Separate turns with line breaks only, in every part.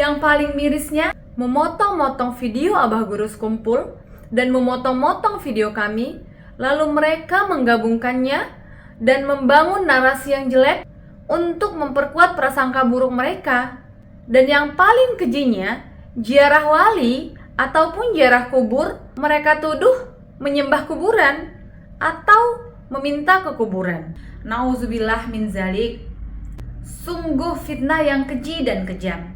Yang paling mirisnya, memotong-motong video Abah Guru Skumpul dan memotong-motong video kami, lalu mereka menggabungkannya dan membangun narasi yang jelek untuk memperkuat prasangka buruk mereka. Dan yang paling kejinya, ziarah wali ataupun ziarah kubur mereka tuduh menyembah kuburan atau meminta ke kuburan. Nauzubillah min zalik. Sungguh fitnah yang keji dan kejam.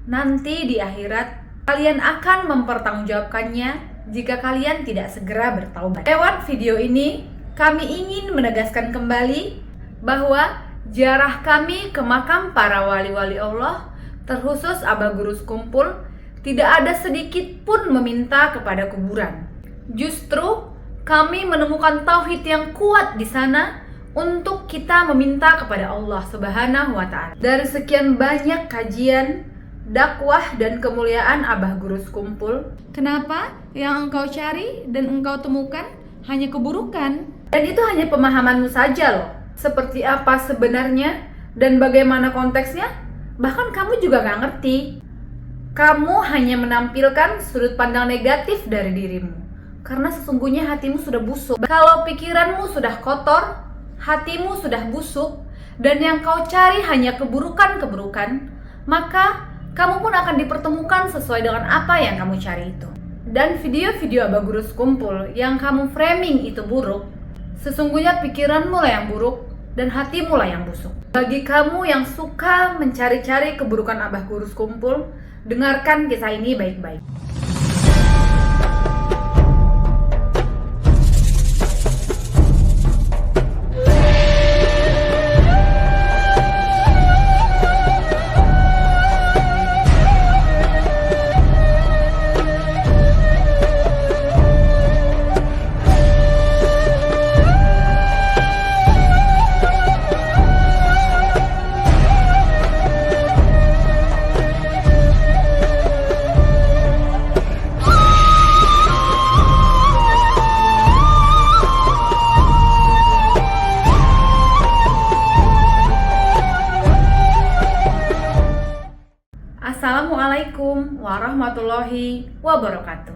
Nanti di akhirat kalian akan mempertanggungjawabkannya jika kalian tidak segera bertaubat. Lewat video ini kami ingin menegaskan kembali bahwa ziarah kami ke makam para wali-wali Allah, terkhusus Abah Guru Skumpul, tidak ada sedikit pun meminta kepada kuburan. Justru kami menemukan tauhid yang kuat di sana untuk kita meminta kepada Allah Subhanahu wa Ta'ala. Dari sekian banyak kajian, dakwah dan kemuliaan Abah Guru Skumpul, kenapa yang engkau cari dan engkau temukan hanya keburukan? Dan itu hanya pemahamanmu saja loh. Seperti apa sebenarnya dan bagaimana konteksnya, bahkan kamu juga gak ngerti. Kamu hanya menampilkan sudut pandang negatif dari dirimu, karena sesungguhnya hatimu sudah busuk. Kalau pikiranmu sudah kotor, hatimu sudah busuk, dan yang kau cari hanya keburukan-keburukan, maka kamu pun akan dipertemukan sesuai dengan apa yang kamu cari itu. Dan video-video Abah Guru Skumpul yang kamu framing itu buruk, sesungguhnya pikiranmu lah yang buruk dan hatimu lah yang busuk. Bagi kamu yang suka mencari-cari keburukan Abah Guru Skumpul, dengarkan kisah ini baik-baik. Assalamualaikum warahmatullahi wabarakatuh.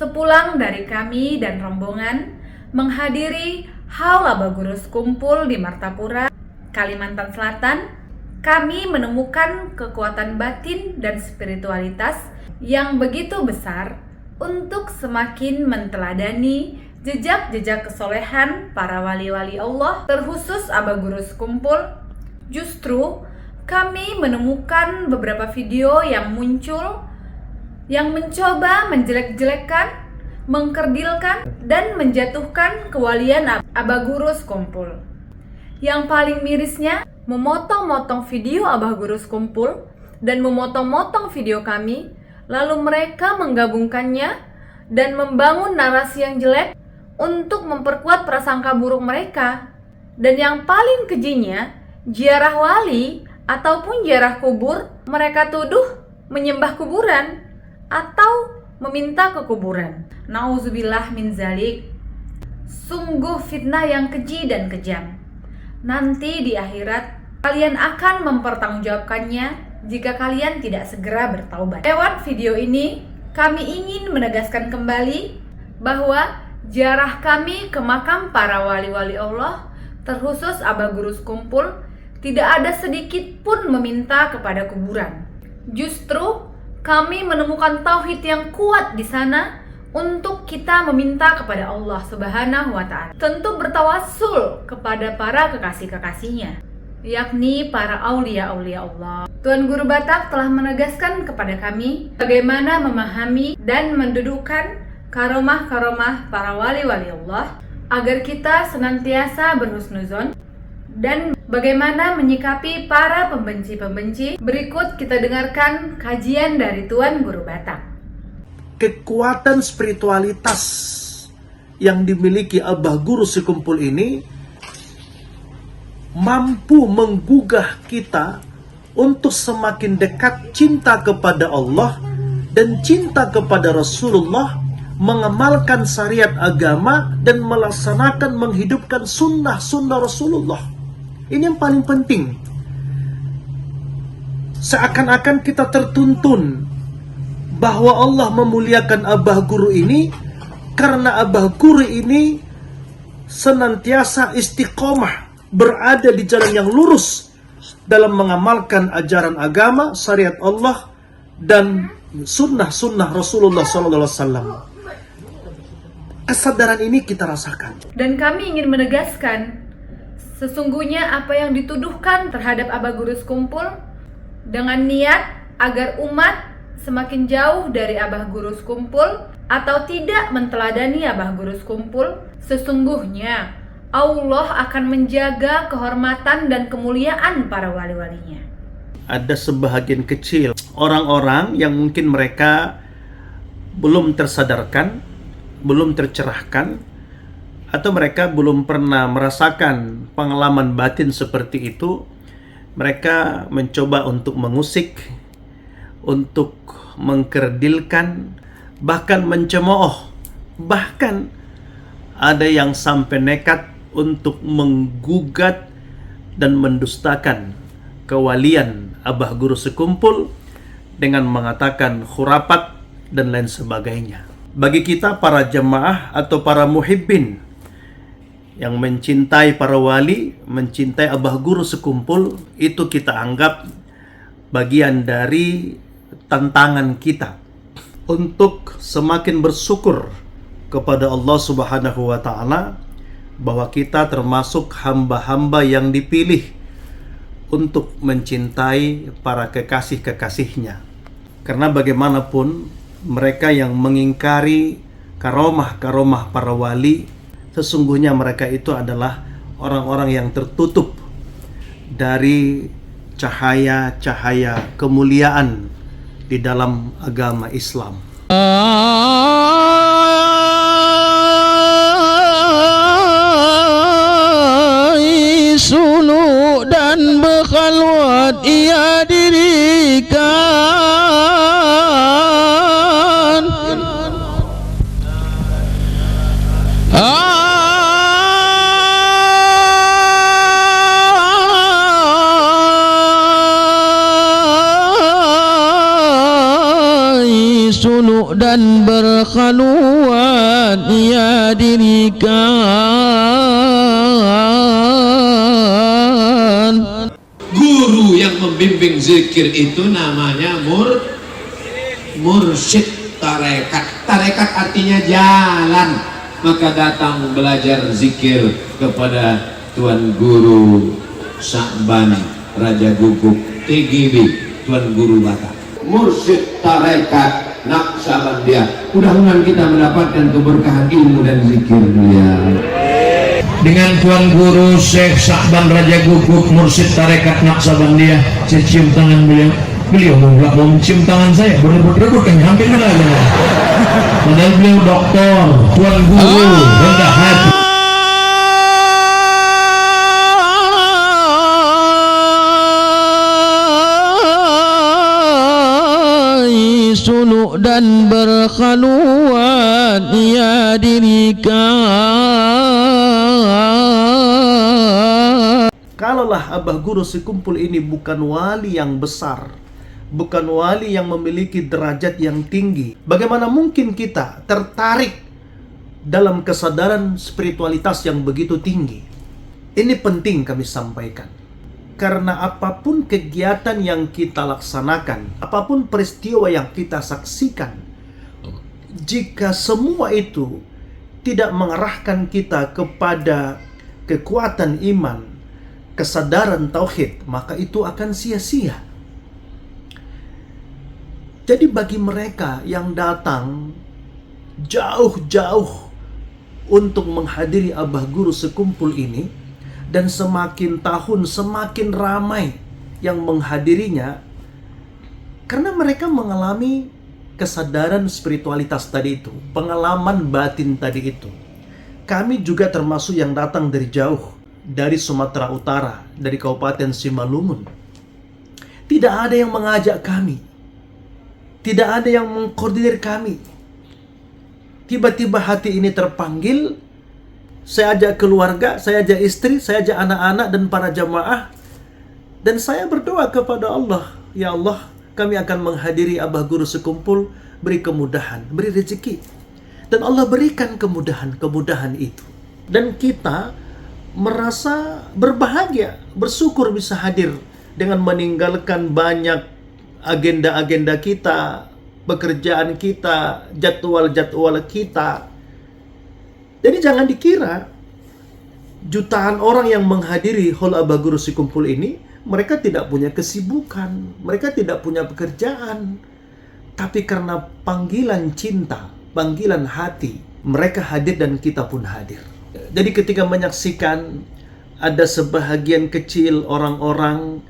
Sepulang dari kami dan rombongan menghadiri haul Abah Guru Skumpul di Martapura, Kalimantan Selatan, kami menemukan kekuatan batin dan spiritualitas yang begitu besar untuk semakin menteladani jejak-jejak kesolehan para wali-wali Allah, terkhusus Abah Guru Skumpul. Justru kami menemukan beberapa video yang muncul yang mencoba menjelek-jelekkan, mengkerdilkan, dan menjatuhkan kewalian Abah Guru Skumpul. Yang paling mirisnya, memotong-motong video Abah Guru Skumpul dan memotong-motong video kami, lalu mereka menggabungkannya dan membangun narasi yang jelek untuk memperkuat prasangka buruk mereka. Dan yang paling kejinya, ziarah wali ataupun ziarah kubur mereka tuduh menyembah kuburan atau meminta ke kuburan. Nauzubillah min zalik. Sungguh fitnah yang keji dan kejam. Nanti di akhirat kalian akan mempertanggungjawabkannya jika kalian tidak segera bertaubat. Lewat video ini kami ingin menegaskan kembali bahwa ziarah kami ke makam para wali-wali Allah, terkhusus Abah Guru Skumpul, tidak ada sedikit pun meminta kepada kuburan. Justru kami menemukan tauhid yang kuat di sana untuk kita meminta kepada Allah Subhanahu wa Ta'ala. Tentu bertawassul kepada para kekasih-kekasihnya, yakni para aulia-aulia Allah. Tuan Guru Batak telah menegaskan kepada kami bagaimana memahami dan mendudukkan karomah-karomah para wali-wali Allah agar kita senantiasa berhusnuzon, dan bagaimana menyikapi para pembenci-pembenci. Berikut kita dengarkan kajian dari Tuan Guru Batak.
Kekuatan spiritualitas yang dimiliki Abah Guru Skumpul ini mampu menggugah kita untuk semakin dekat cinta kepada Allah dan cinta kepada Rasulullah, mengamalkan syariat agama dan melaksanakan, menghidupkan sunnah-sunnah Rasulullah. Ini yang paling penting. seakan-akan kita tertuntun bahwa Allah memuliakan abah guru ini karena abah guru ini senantiasa istiqomah berada di jalan yang lurus dalam mengamalkan ajaran agama, syariat Allah dan sunnah-sunnah Rasulullah SAW. Kesadaran ini kita rasakan.
Dan kami ingin menegaskan, sesungguhnya apa yang dituduhkan terhadap Abah Guru Sekumpul dengan niat agar umat semakin jauh dari Abah Guru Sekumpul atau tidak menteladani Abah Guru Sekumpul, sesungguhnya Allah akan menjaga kehormatan dan kemuliaan para wali-walinya.
Ada sebahagian kecil orang-orang yang mungkin mereka belum tersadarkan, belum tercerahkan, atau mereka belum pernah merasakan pengalaman batin seperti itu. Mereka mencoba untuk mengusik, untuk mengkerdilkan, bahkan mencemooh, bahkan ada yang sampai nekat untuk menggugat dan mendustakan kewalian Abah Guru Sekumpul dengan mengatakan khurafat dan lain sebagainya. Bagi kita para jemaah atau para muhibbin yang mencintai para wali, mencintai Abah Guru Sekumpul, itu kita anggap bagian dari tantangan kita untuk semakin bersyukur kepada Allah Subhanahu wa Ta'ala bahwa kita termasuk hamba-hamba yang dipilih untuk mencintai para kekasih-kekasihnya. Karena bagaimanapun mereka yang mengingkari karomah-karomah para wali, sesungguhnya mereka itu adalah orang-orang yang tertutup dari cahaya-cahaya kemuliaan di dalam agama Islam.
Suluk dan berkhalwat ia dirikan. Suluk dan berkhalwat ia dirikan.
Guru yang membimbing zikir itu namanya mursyid tarekat. Tarekat artinya jalan. Maka datang belajar zikir kepada Tuan Guru Sa'ban Raja Guguk TGB, Tuan Guru Batak. Mursyid tarekat Naqsabandiyah. Mudah-mudahan kita mendapatkan keberkahan ilmu dan zikir beliau. Dengan Tuan Guru Syekh Sa'ban Raja Guguk, Mursyid tarekat Naqsabandiyah, saya cium tangan beliau. Beliau nggak mau mencium tangan saya, berebut-rebut kan hampir kena aja. Padahal beliau doktor, Tuan Guru, rendah hati.
Suluk dan berkhalwat ia dirikan.
Kalaulah Abah Guru Sekumpul ini bukan wali yang besar, bukan wali yang memiliki derajat yang tinggi, bagaimana mungkin kita tertarik dalam kesadaran spiritualitas yang begitu tinggi? Ini penting kami sampaikan. Karena apapun kegiatan yang kita laksanakan, apapun peristiwa yang kita saksikan, jika semua itu tidak mengarahkan kita kepada kekuatan iman, kesadaran tauhid, maka itu akan sia-sia. Jadi bagi mereka yang datang jauh-jauh untuk menghadiri Abah Guru Sekumpul ini, dan semakin tahun semakin ramai yang menghadirinya, karena mereka mengalami kesadaran spiritualitas tadi itu, pengalaman batin tadi itu. Kami juga termasuk yang datang dari jauh, dari Sumatera Utara, dari Kabupaten Simalungun. Tidak ada yang mengajak kami, tidak ada yang mengkoordinir kami. Tiba-tiba hati ini terpanggil. Saya ajak keluarga, saya ajak istri, saya ajak anak-anak dan para jamaah, dan saya berdoa kepada Allah, ya Allah, kami akan menghadiri abah guru sekumpul, beri kemudahan, beri rezeki. Dan Allah berikan kemudahan-kemudahan itu. Dan kita merasa berbahagia, bersyukur bisa hadir dengan meninggalkan banyak agenda-agenda kita, pekerjaan kita, jadwal-jadwal kita. Jadi jangan dikira jutaan orang yang menghadiri Hall Abah Guru Sekumpul ini, mereka tidak punya kesibukan, mereka tidak punya pekerjaan. Tapi karena panggilan cinta, panggilan hati, mereka hadir dan kita pun hadir. Jadi ketika menyaksikan ada sebahagian kecil orang-orang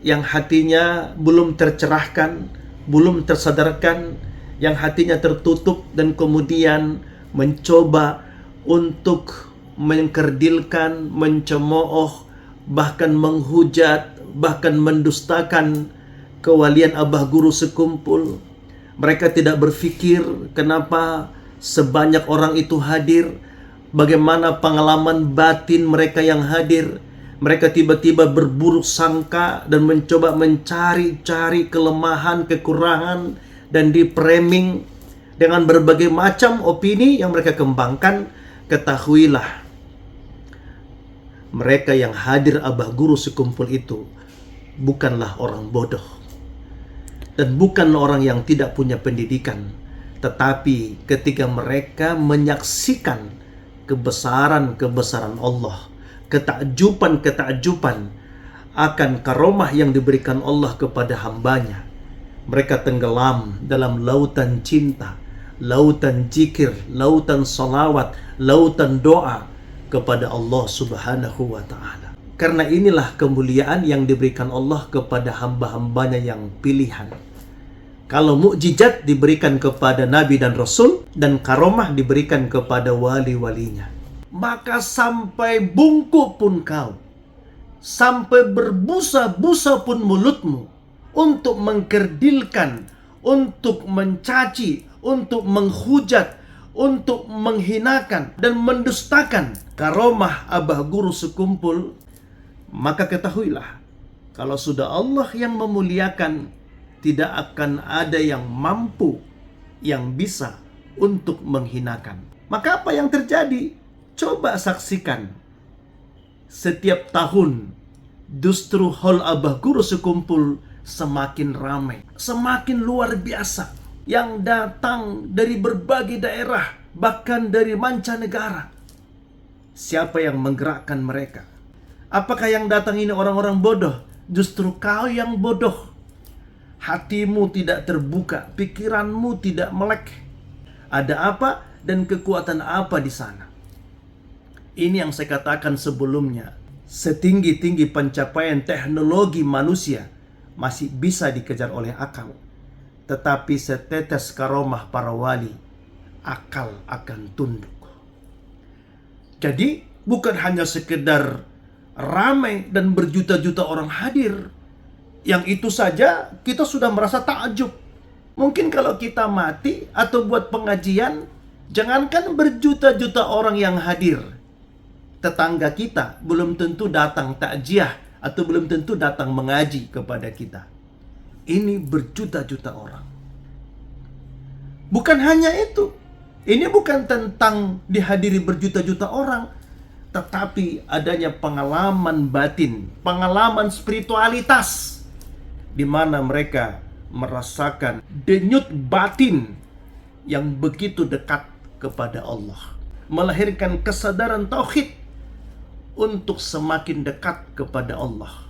yang hatinya belum tercerahkan, belum tersadarkan, yang hatinya tertutup dan kemudian mencoba untuk mengkerdilkan, mencemooh, bahkan menghujat, bahkan mendustakan kewalian Abah Guru Sekumpul. Mereka tidak berpikir kenapa sebanyak orang itu hadir, bagaimana pengalaman batin mereka yang hadir. Mereka tiba-tiba berburuk sangka dan mencoba mencari-cari kelemahan, kekurangan, dan di-framing dengan berbagai macam opini yang mereka kembangkan. Ketahuilah, mereka yang hadir Abah Guru Sekumpul itu bukanlah orang bodoh dan bukan orang yang tidak punya pendidikan, tetapi ketika mereka menyaksikan kebesaran-kebesaran Allah, ketakjuban-ketakjuban akan karomah yang diberikan Allah kepada hambanya, mereka tenggelam dalam lautan cinta, lautan zikir, lautan salawat, lautan doa kepada Allah Subhanahu wa ta'ala. Karena inilah kemuliaan yang diberikan Allah kepada hamba-hambanya yang pilihan. Kalau mukjizat diberikan kepada Nabi dan Rasul, dan karomah diberikan kepada wali-walinya, maka sampai bungkuk pun kau, sampai berbusa-busa pun mulutmu untuk mengkerdilkan, untuk mencaci, untuk menghujat, untuk menghinakan dan mendustakan karomah Abah Guru Sekumpul, maka ketahuilah, kalau sudah Allah yang memuliakan, tidak akan ada yang mampu, yang bisa untuk menghinakan. Maka apa yang terjadi? Coba saksikan. Setiap tahun justru Hall Abah Guru Sekumpul semakin ramai, semakin luar biasa. Yang datang dari berbagai daerah, bahkan dari mancanegara. Siapa yang menggerakkan mereka? Apakah yang datang ini orang-orang bodoh? Justru kau yang bodoh. Hatimu tidak terbuka, pikiranmu tidak melek. Ada apa dan kekuatan apa di sana? Ini yang saya katakan sebelumnya. Setinggi-tinggi pencapaian teknologi manusia masih bisa dikejar oleh akal. Tetapi setetes karomah para wali, akal akan tunduk. Jadi bukan hanya sekedar ramai dan berjuta-juta orang hadir, yang itu saja kita sudah merasa takjub. Mungkin kalau kita mati atau buat pengajian, jangankan berjuta-juta orang yang hadir, tetangga kita belum tentu datang takziah atau belum tentu datang mengaji kepada kita. Ini berjuta-juta orang. Bukan hanya itu. Ini bukan tentang dihadiri berjuta-juta orang, tetapi adanya pengalaman batin, pengalaman spiritualitas, di mana mereka merasakan denyut batin yang begitu dekat kepada Allah, melahirkan kesadaran tauhid untuk semakin dekat kepada Allah.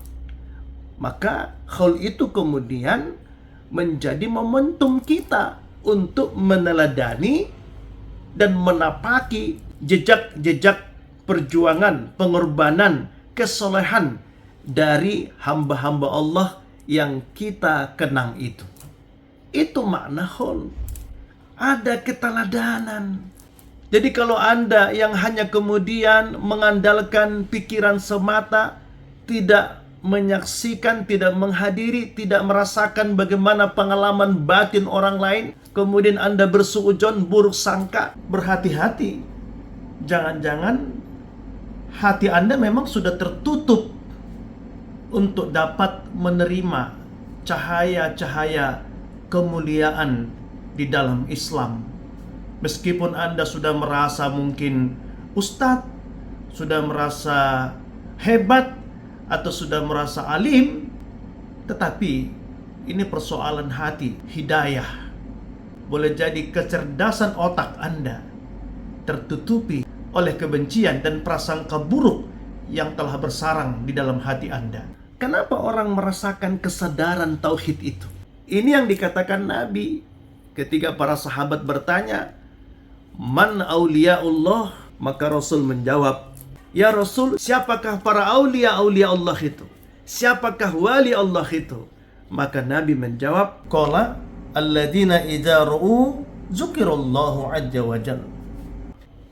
Maka hal itu kemudian menjadi momentum kita untuk meneladani dan menapaki jejak-jejak perjuangan, pengorbanan, kesolehan dari hamba-hamba Allah yang kita kenang itu. Itu makna hal. Ada keteladanan. Jadi kalau Anda yang hanya kemudian mengandalkan pikiran semata, tidak menyaksikan, tidak menghadiri, tidak merasakan bagaimana pengalaman batin orang lain, kemudian Anda bersuudzon, buruk sangka, berhati-hati. Jangan-jangan hati Anda memang sudah tertutup untuk dapat menerima cahaya-cahaya kemuliaan di dalam Islam. Meskipun Anda sudah merasa mungkin ustadz, sudah merasa hebat, atau sudah merasa alim, tetapi ini persoalan hati, hidayah. Boleh jadi kecerdasan otak Anda tertutupi oleh kebencian dan prasangka buruk yang telah bersarang di dalam hati Anda. Kenapa orang merasakan kesadaran tauhid itu? Ini yang dikatakan Nabi ketika para sahabat bertanya, "Man auliyaullah?" Maka Rasul menjawab, "Ya Rasul, siapakah para aulia-aulia Allah itu? Siapakah wali Allah itu?" Maka Nabi menjawab, "Qala alladzina idza ru'u dzukirallahu azza wa jalla."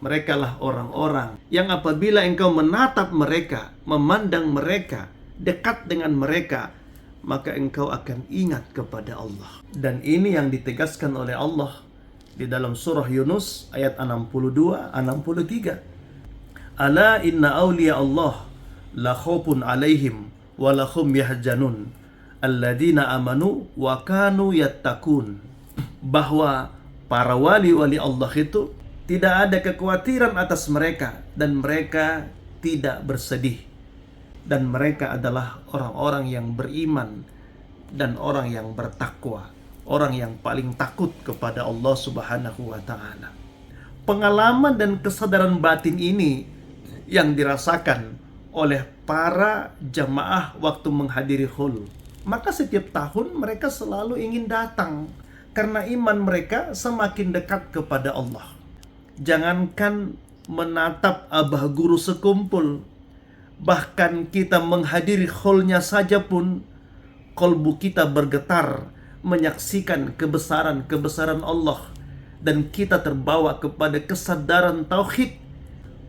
Mereka lah orang-orang yang apabila engkau menatap mereka, memandang mereka, dekat dengan mereka, maka engkau akan ingat kepada Allah. Dan ini yang ditegaskan oleh Allah di dalam surah Yunus ayat 62-63. Ala inna awliya Allah la khawfun alaihim wa la hum yahzanun alladzina amanu wa kanu yattaqun. Bahwa para wali-wali Allah itu tidak ada kekhawatiran atas mereka dan mereka tidak bersedih. Dan mereka adalah orang-orang yang beriman dan orang yang bertakwa, orang yang paling takut kepada Allah Subhanahu wa taala. Pengalaman dan kesadaran batin ini yang dirasakan oleh para jamaah waktu menghadiri hul. Maka setiap tahun mereka selalu ingin datang karena iman mereka semakin dekat kepada Allah. Jangankan menatap abah guru sekumpul, bahkan kita menghadiri hallnya saja pun kolbu kita bergetar menyaksikan kebesaran-kebesaran Allah, dan kita terbawa kepada kesadaran tauhid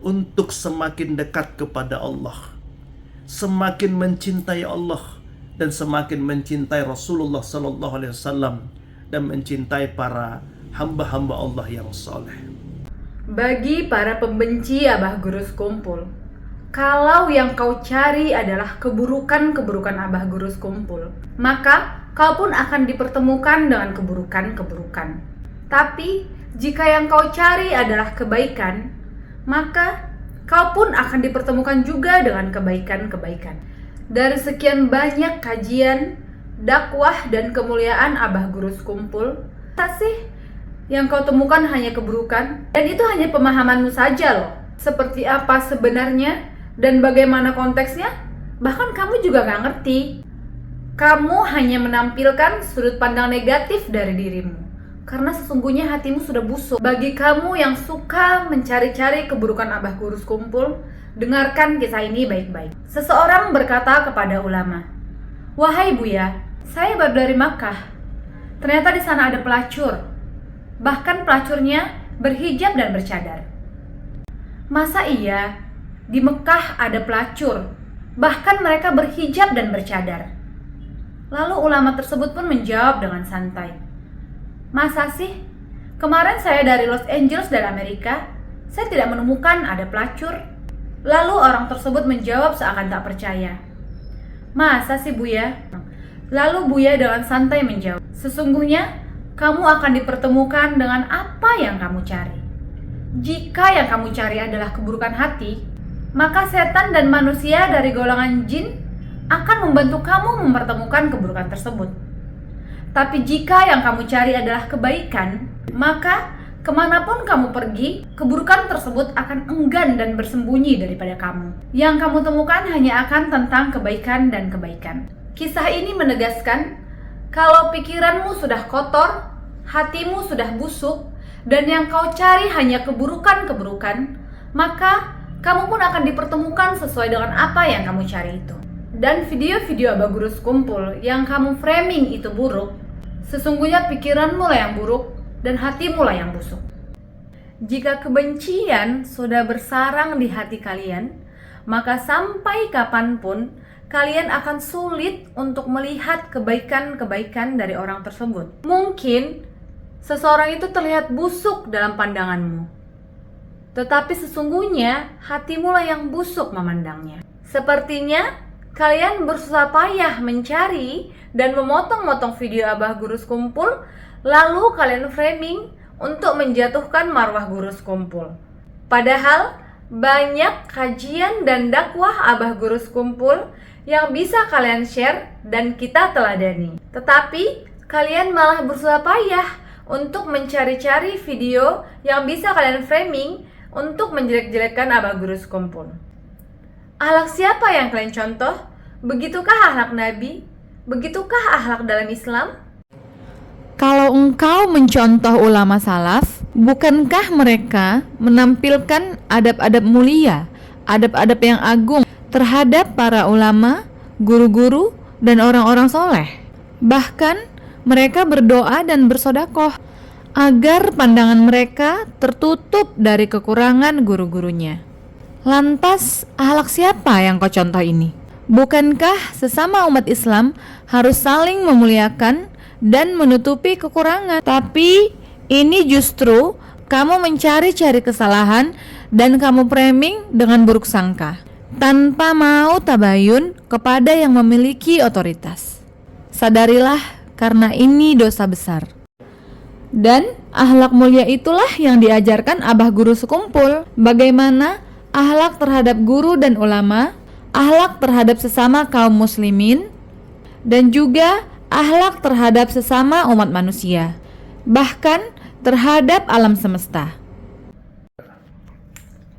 untuk semakin dekat kepada Allah, semakin mencintai Allah dan semakin mencintai Rasulullah sallallahu alaihi wasallam dan mencintai para hamba-hamba Allah yang saleh.
Bagi para pembenci Abah Guru Sekumpul, kalau yang kau cari adalah keburukan-keburukan Abah Guru Sekumpul, maka kau pun akan dipertemukan dengan keburukan-keburukan. Tapi jika yang kau cari adalah kebaikan, maka kau pun akan dipertemukan juga dengan kebaikan-kebaikan. Dari sekian banyak kajian, dakwah, dan kemuliaan Abah Guru Sekumpul, tak sih yang kau temukan hanya keburukan? Dan itu hanya pemahamanmu saja loh. Seperti apa sebenarnya dan bagaimana konteksnya, bahkan kamu juga gak ngerti. Kamu hanya menampilkan sudut pandang negatif dari dirimu, karena sesungguhnya hatimu sudah busuk. Bagi kamu yang suka mencari-cari keburukan Abah Guru Sekumpul, dengarkan kisah ini baik-baik. Seseorang berkata kepada ulama, "Wahai Buya, saya baru dari Makkah. Ternyata di sana ada pelacur. Bahkan pelacurnya berhijab dan bercadar." "Masa iya? Di Mekah ada pelacur, bahkan mereka berhijab dan bercadar?" Lalu ulama tersebut pun menjawab dengan santai, "Masa sih? Kemarin saya dari Los Angeles dan Amerika, saya tidak menemukan ada pelacur." Lalu orang tersebut menjawab seakan tak percaya, "Masa sih Buya?" Lalu Buya dengan santai menjawab, "Sesungguhnya kamu akan dipertemukan dengan apa yang kamu cari. Jika yang kamu cari adalah keburukan hati, maka setan dan manusia dari golongan jin akan membantu kamu mempertemukan keburukan tersebut. Tapi jika yang kamu cari adalah kebaikan, maka kemanapun kamu pergi, keburukan tersebut akan enggan dan bersembunyi daripada kamu. Yang kamu temukan hanya akan tentang kebaikan dan kebaikan." Kisah ini menegaskan, kalau pikiranmu sudah kotor, hatimu sudah busuk, dan yang kau cari hanya keburukan-keburukan, maka kamu pun akan dipertemukan sesuai dengan apa yang kamu cari itu. Dan video-video Abah Guru Sekumpul yang kamu framing itu buruk, sesungguhnya pikiranmu lah yang buruk dan hatimu lah yang busuk. Jika kebencian sudah bersarang di hati kalian, maka sampai kapanpun kalian akan sulit untuk melihat kebaikan-kebaikan dari orang tersebut. Mungkin seseorang itu terlihat busuk dalam pandanganmu, tetapi sesungguhnya hatimu lah yang busuk memandangnya. Sepertinya kalian bersusah payah mencari dan memotong-motong video Abah Guru Sekumpul, lalu kalian framing untuk menjatuhkan marwah Guru Sekumpul. Padahal banyak kajian dan dakwah Abah Guru Sekumpul yang bisa kalian share dan kita teladani. Tetapi kalian malah bersusah payah untuk mencari-cari video yang bisa kalian framing untuk menjelek-jelekkan Abah Guru Sekumpul. Akhlak siapa yang kalian contoh? Begitukah akhlak Nabi? Begitukah akhlak dalam Islam?
Kalau engkau mencontoh ulama salaf, bukankah mereka menampilkan adab-adab mulia, adab-adab yang agung terhadap para ulama, guru-guru, dan orang-orang soleh? Bahkan mereka berdoa dan bersodakoh agar pandangan mereka tertutup dari kekurangan guru-gurunya. Lantas, akhlak siapa yang kau contoh ini? Bukankah sesama umat Islam harus saling memuliakan dan menutupi kekurangan? Tapi ini justru kamu mencari-cari kesalahan dan kamu framing dengan buruk sangka, tanpa mau tabayun kepada yang memiliki otoritas. Sadarilah, karena ini dosa besar. Dan akhlak mulia itulah yang diajarkan Abah Guru Sekumpul. Bagaimana akhlak terhadap guru dan ulama, akhlak terhadap sesama kaum muslimin, dan juga akhlak terhadap sesama umat manusia, bahkan terhadap alam semesta.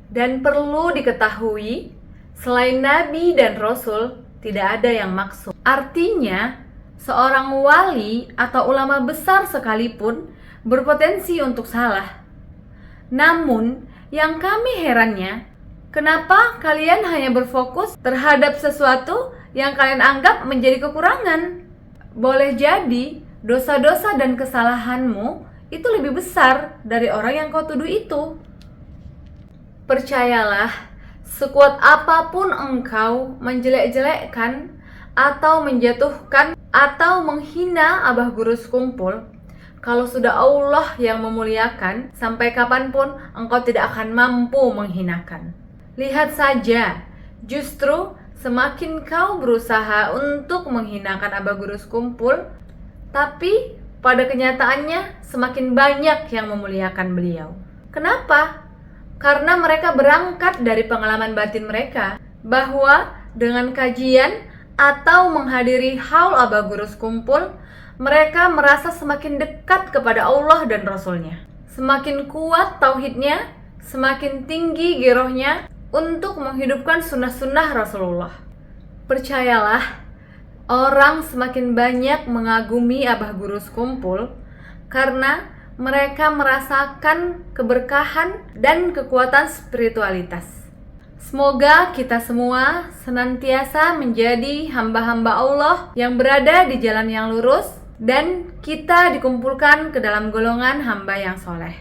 Dan perlu diketahui, selain Nabi dan Rasul, tidak ada yang maksum. Artinya, seorang wali atau ulama besar sekalipun berpotensi untuk salah. Namun, yang kami herannya, kenapa kalian hanya berfokus terhadap sesuatu yang kalian anggap menjadi kekurangan? Boleh jadi dosa-dosa dan kesalahanmu itu lebih besar dari orang yang kau tuduh itu. Percayalah, sekuat apapun engkau menjelek-jelekkan atau menjatuhkan atau menghina Abah Guru Sekumpul, kalau sudah Allah yang memuliakan, sampai kapanpun engkau tidak akan mampu menghinakan. Lihat saja, justru semakin kau berusaha untuk menghinakan Abah Guru Sekumpul, tapi pada kenyataannya semakin banyak yang memuliakan beliau. Kenapa? Karena mereka berangkat dari pengalaman batin mereka, bahwa dengan kajian atau menghadiri haul Abah Guru Sekumpul, mereka merasa semakin dekat kepada Allah dan Rasulnya. Semakin kuat tauhidnya, semakin tinggi girohnya untuk menghidupkan sunnah-sunnah Rasulullah. Percayalah, orang semakin banyak mengagumi Abah Guru Sekumpul karena mereka merasakan keberkahan dan kekuatan spiritualitas. Semoga kita semua senantiasa menjadi hamba-hamba Allah yang berada di jalan yang lurus, dan kita dikumpulkan ke dalam golongan hamba yang soleh.